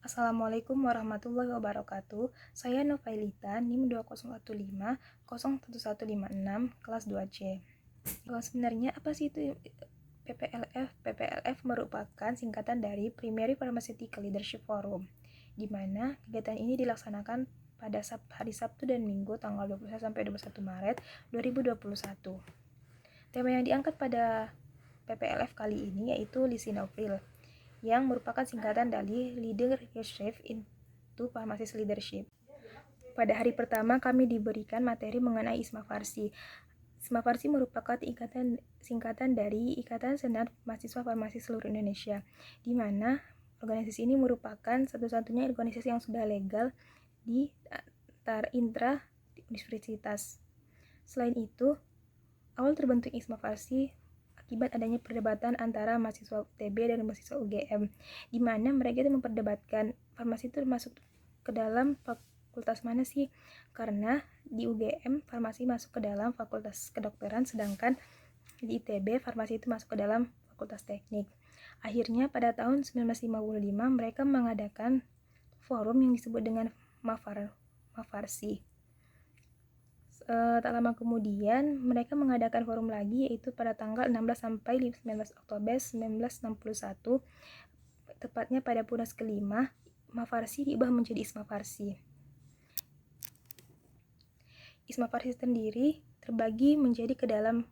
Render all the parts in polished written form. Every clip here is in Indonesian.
Assalamualaikum warahmatullahi wabarakatuh. Saya Novailita, NIM 2015 01156, kelas 2C. Sebenarnya apa sih itu PPLF? PPLF merupakan singkatan dari Primary Pharmaceutical Leadership Forum, di mana kegiatan ini dilaksanakan pada hari Sabtu dan Minggu tanggal 21 sampai 21 Maret 2021. Tema yang diangkat pada PPLF kali ini yaitu Listen April, yang merupakan singkatan dari Leading Yourself into Pharmacist Leadership. Pada hari pertama kami diberikan materi mengenai ISMA Farsi. ISMA Farsi merupakan singkatan dari Ikatan Senat Mahasiswa Farmasi Seluruh Indonesia, di mana organisasi ini merupakan satu-satunya organisasi yang sudah legal di intra universitas. Selain itu, awal terbentuk ISMA Farsi akibat adanya perdebatan antara mahasiswa UTB dan mahasiswa UGM, di mana mereka itu memperdebatkan farmasi itu masuk ke dalam fakultas mana sih, karena di UGM farmasi masuk ke dalam fakultas kedokteran, sedangkan di ITB farmasi itu masuk ke dalam fakultas teknik. Akhirnya pada tahun 1955 mereka mengadakan forum yang disebut dengan Mafarsi. Tak lama kemudian mereka mengadakan forum lagi, yaitu pada tanggal 16 sampai 19 Oktober 1961, tepatnya pada Punas kelima. Mafarsi diubah menjadi ISMA Farsi. ISMA Farsi sendiri terbagi menjadi ke dalam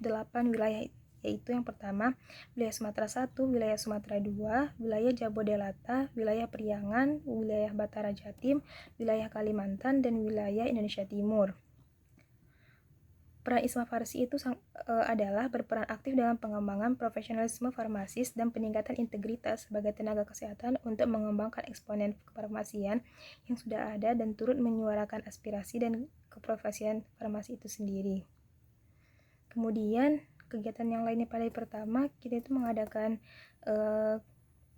8 wilayah, yaitu yang pertama wilayah Sumatera 1, wilayah Sumatera 2, wilayah Jabodetabek, wilayah Priangan, wilayah Batara Jatim, wilayah Kalimantan, dan wilayah Indonesia Timur. Peran ISMA Farsi itu adalah berperan aktif dalam pengembangan profesionalisme farmasis dan peningkatan integritas sebagai tenaga kesehatan untuk mengembangkan eksponen kefarmasian yang sudah ada dan turut menyuarakan aspirasi dan keprofesian farmasi itu sendiri. Kemudian kegiatan yang lainnya pada hari pertama kita itu mengadakan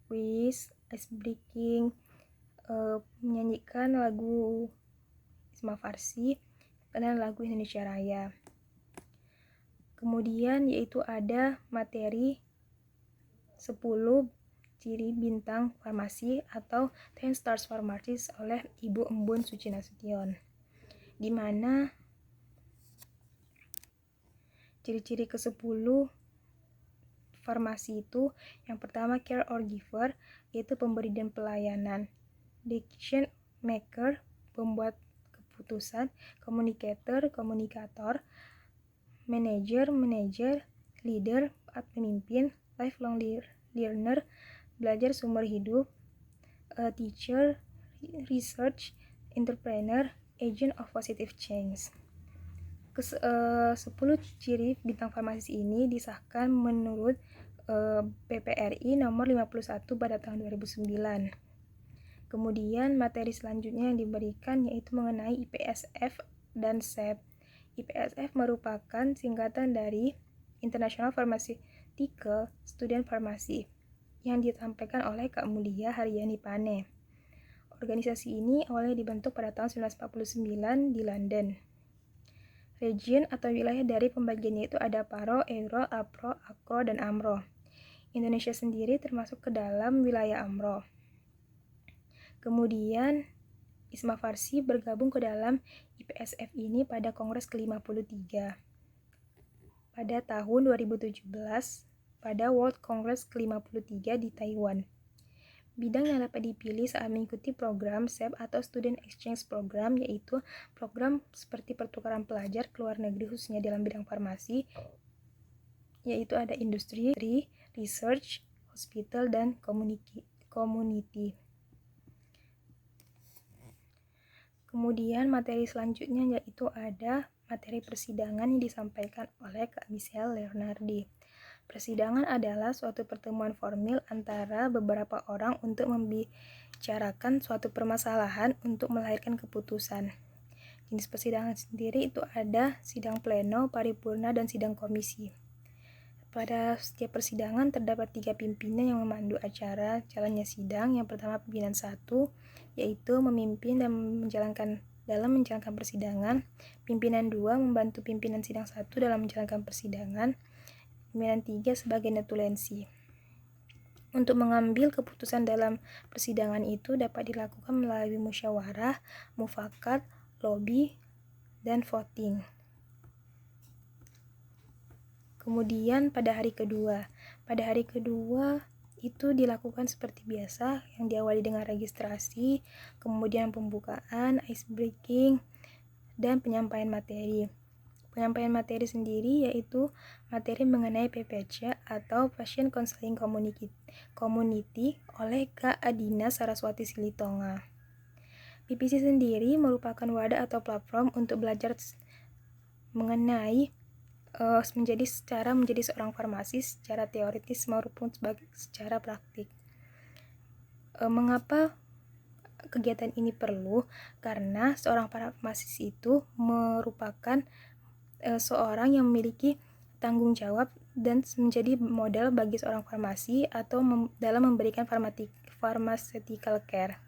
quiz, ice breaking, menyanyikan lagu ISMA Farsi dan lagu Indonesia Raya. Kemudian yaitu ada materi 10 ciri bintang farmasi atau 10 stars pharmacist oleh Ibu Embun Suci Nasution, di mana ciri-ciri ke-10 farmasi itu yang pertama care or giver, yaitu pemberi dan pelayanan, decision maker, pembuat keputusan, communicator, komunikator, manager, leader, pemimpin, lifelong learner, belajar sumber hidup, teacher, research, entrepreneur, agent of positive change. 10 ciri bintang farmasi ini disahkan menurut PPRI nomor 51 pada tahun 2009. Kemudian materi selanjutnya yang diberikan yaitu mengenai IPSF dan SEP. IPSF merupakan singkatan dari International Pharmaceutical Student Pharmacy yang disampaikan oleh Kak Mulia Haryani Pane. Organisasi ini awalnya dibentuk pada tahun 1949 di London. Region atau wilayah dari pembagiannya itu ada Paro, Euro, Apro, Akro, dan Amro. Indonesia sendiri termasuk ke dalam wilayah Amro. Kemudian ISMA Farsi bergabung ke dalam IPSF ini pada Kongres ke-53 pada tahun 2017 pada World Congress ke-53 di Taiwan. Bidang yang dapat dipilih saat mengikuti program SEP atau Student Exchange Program yaitu program seperti pertukaran pelajar ke luar negeri khususnya dalam bidang farmasi, yaitu ada industri, research, hospital, dan community. Kemudian materi selanjutnya yaitu ada materi persidangan yang disampaikan oleh Kak Michelle Leonardi. Persidangan adalah suatu pertemuan formal antara beberapa orang untuk membicarakan suatu permasalahan untuk melahirkan keputusan. Jenis persidangan sendiri itu ada sidang pleno, paripurna, dan sidang komisi. Pada setiap persidangan terdapat 3 pimpinan yang memandu acara jalannya sidang. Yang pertama pimpinan 1, yaitu memimpin dan menjalankan persidangan. Pimpinan 2 membantu pimpinan sidang 1 dalam menjalankan persidangan. Pimpinan 3 sebagai notulensi. Untuk mengambil keputusan dalam persidangan itu dapat dilakukan melalui musyawarah, mufakat, lobby, dan voting. Kemudian pada hari kedua itu dilakukan seperti biasa, yang diawali dengan registrasi, kemudian pembukaan, ice breaking, dan penyampaian materi. Penyampaian materi sendiri yaitu materi mengenai PPC atau Patient Counseling Community oleh Kak Adina Saraswati Silitonga. PPC sendiri merupakan wadah atau platform untuk belajar mengenai menjadi seorang farmasis secara teoritis maupun secara praktik. Mengapa kegiatan ini perlu? Karena seorang farmasis itu merupakan seorang yang memiliki tanggung jawab dan menjadi model bagi seorang farmasi atau dalam memberikan pharmaceutical care.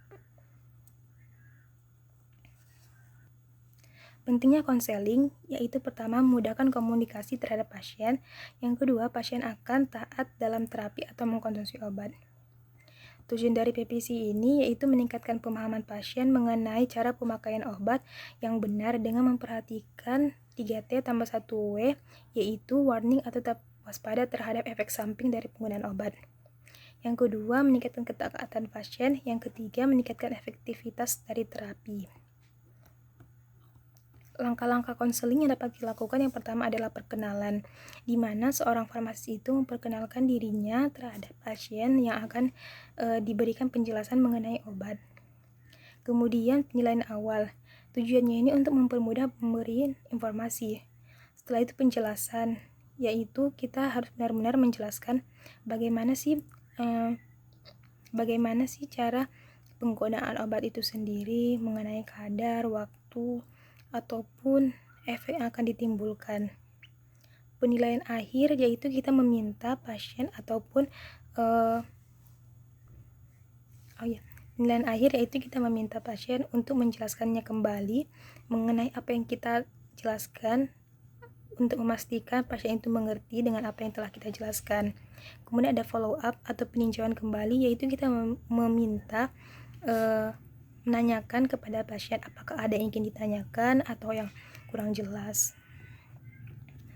Pentingnya konseling, yaitu pertama memudahkan komunikasi terhadap pasien, yang kedua pasien akan taat dalam terapi atau mengkonsumsi obat. Tujuan dari PPC ini yaitu meningkatkan pemahaman pasien mengenai cara pemakaian obat yang benar dengan memperhatikan 3T tambah 1W, yaitu warning atau tetap waspada terhadap efek samping dari penggunaan obat. Yang kedua, meningkatkan ketaatan pasien. Yang ketiga, meningkatkan efektivitas dari terapi. Langkah-langkah konseling yang dapat dilakukan yang pertama adalah perkenalan, di mana seorang farmasis itu memperkenalkan dirinya terhadap pasien yang akan diberikan penjelasan mengenai obat. Kemudian penilaian awal, tujuannya ini untuk mempermudah pemberian informasi. Setelah itu penjelasan, yaitu kita harus benar-benar menjelaskan bagaimana sih cara penggunaan obat itu sendiri, mengenai kadar, waktu, ataupun efek yang akan ditimbulkan. Penilaian akhir yaitu kita meminta pasien ataupun penilaian akhir yaitu kita meminta pasien untuk menjelaskannya kembali mengenai apa yang kita jelaskan, untuk memastikan pasien itu mengerti dengan apa yang telah kita jelaskan. Kemudian ada follow up atau peninjauan kembali, yaitu kita meminta menanyakan kepada pasien apakah ada yang ingin ditanyakan atau yang kurang jelas.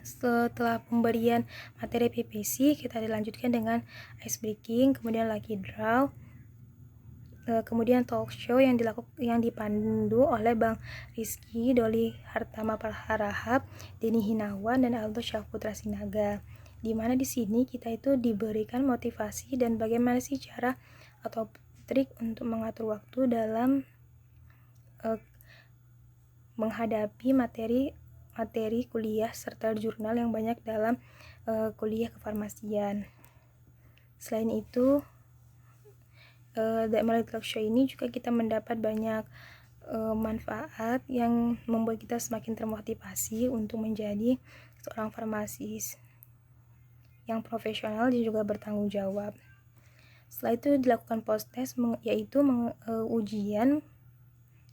Setelah pemberian materi PPC, kita dilanjutkan dengan ice breaking, kemudian lucky draw, kemudian talk show yang dipandu oleh Bang Rizky, Doli Hartama Harahap, Denny Hinawan, dan Aldo Syahputra Sinaga. Di mana di sini kita itu diberikan motivasi dan bagaimana sih cara atau trik untuk mengatur waktu dalam menghadapi materi kuliah serta jurnal yang banyak dalam kuliah kefarmasian. Selain itu, melalui talk show ini juga kita mendapat banyak manfaat yang membuat kita semakin termotivasi untuk menjadi seorang farmasis yang profesional dan juga bertanggung jawab. Setelah itu dilakukan post-test, yaitu ujian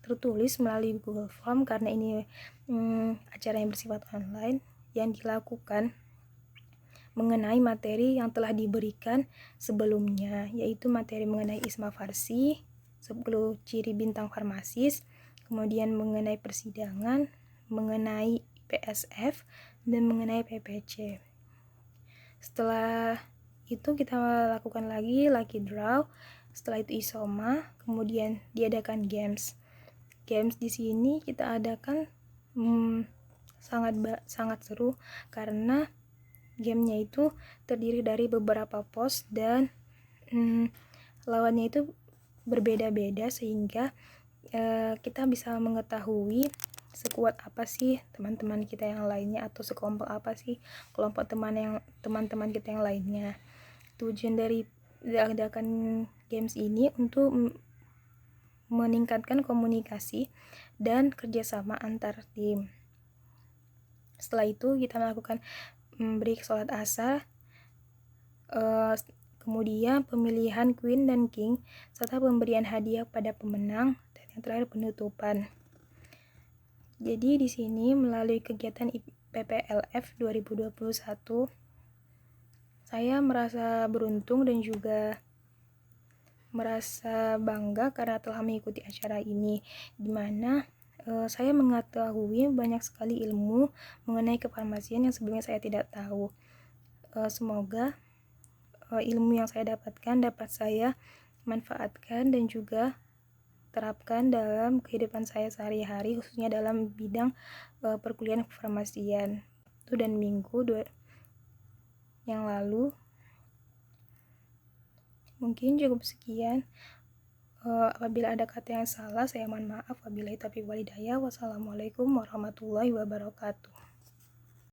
tertulis melalui Google Form, karena ini acara yang bersifat online yang dilakukan mengenai materi yang telah diberikan sebelumnya, yaitu materi mengenai ISMA Farsi, 10 ciri bintang farmasis, kemudian mengenai persidangan, mengenai PSF, dan mengenai PPC. Setelah itu kita lakukan lagi lucky draw, setelah itu isoma, kemudian diadakan games. Games di sini kita adakan sangat seru karena gamenya itu terdiri dari beberapa pos dan lawannya itu berbeda-beda, sehingga kita bisa mengetahui sekuat apa sih teman-teman kita yang lainnya, atau sekelompok apa sih kelompok teman-teman kita yang lainnya. Tujuan dari diadakan games ini untuk meningkatkan komunikasi dan kerjasama antar tim. Setelah itu kita melakukan break sholat asar, kemudian pemilihan Queen dan King, serta pemberian hadiah pada pemenang, dan yang terakhir penutupan. Jadi di sini melalui kegiatan PPLF 2021, saya merasa beruntung dan juga merasa bangga karena telah mengikuti acara ini, di mana saya mengetahui banyak sekali ilmu mengenai kefarmasian yang sebelumnya saya tidak tahu. Semoga ilmu yang saya dapatkan dapat saya manfaatkan dan juga terapkan dalam kehidupan saya sehari-hari, khususnya dalam bidang perkuliahan kefarmasian. Sabtu dan Minggu yang lalu. Mungkin cukup sekian. Apabila ada kata yang salah, saya mohon maaf. Wabillahi taufiq wal hidayah. Wassalamualaikum warahmatullahi wabarakatuh.